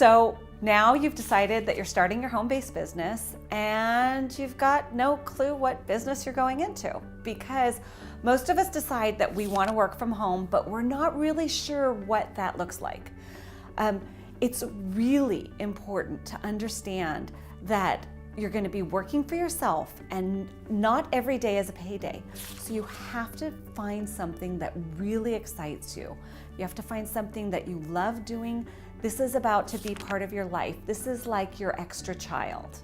So now you've decided that you're starting your home-based business and you've got no clue what business you're going into, because most of us decide that we want to work from home, but we're not really sure what that looks like. It's really important to understand that you're going to be working for yourself and not every day is a payday. So you have to find something that really excites you. You have to find something that you love doing. This is about to be part of your life. This is like your extra child.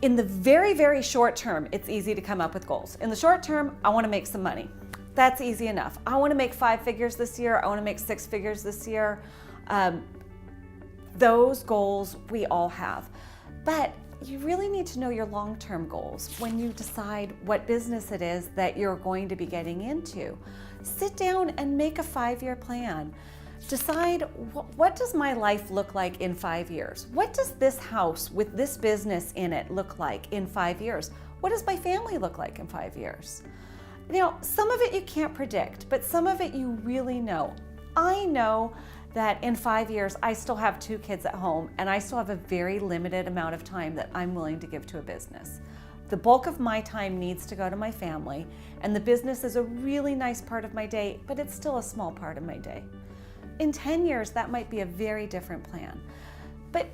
In the very, very short term, it's easy to come up with goals. In the short term, I want to make some money. That's easy enough. I want to make 5 figures this year. I want to make 6 figures this year. Those goals we all have. But you really need to know your long-term goals when you decide what business it is that you're going to be getting into. Sit down and make a 5-year plan. Decide, what does my life look like in 5 years? What does this house with this business in it look like in 5 years? What does my family look like in 5 years? You know, some of it you can't predict, but some of it you really know. I know that in 5 years, I still have 2 kids at home and I still have a very limited amount of time that I'm willing to give to a business. The bulk of my time needs to go to my family, and the business is a really nice part of my day, but it's still a small part of my day. In 10 years, that might be a very different plan. But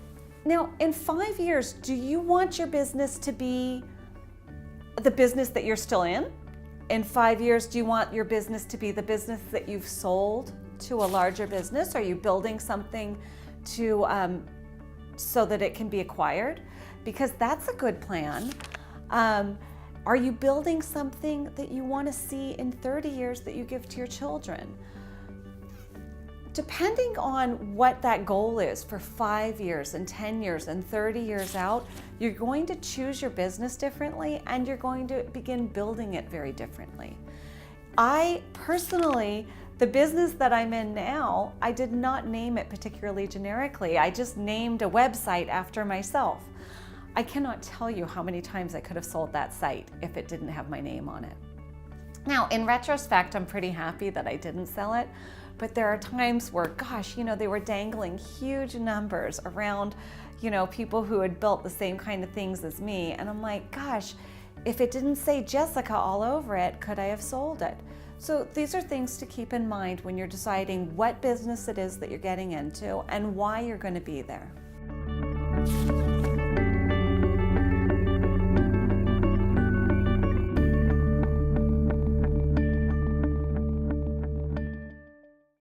now, in 5 years, do you want your business to be the business that you're still in? In 5 years, do you want your business to be the business that you've sold to a larger business? Are you building something to so that it can be acquired? Because that's a good plan. Are you building something that you want to see in 30 years that you give to your children? Depending on what that goal is for 5 years and 10 years and 30 years out, you're going to choose your business differently and you're going to begin building it very differently. I personally, the business that I'm in now, I did not name it particularly generically. I just named a website after myself. I cannot tell you how many times I could have sold that site if it didn't have my name on it. Now, in retrospect, I'm pretty happy that I didn't sell it, but there are times where, gosh, you know, they were dangling huge numbers around, you know, people who had built the same kind of things as me. And I'm like, gosh, if it didn't say Jessica all over it, could I have sold it? So these are things to keep in mind when you're deciding what business it is that you're getting into and why you're going to be there.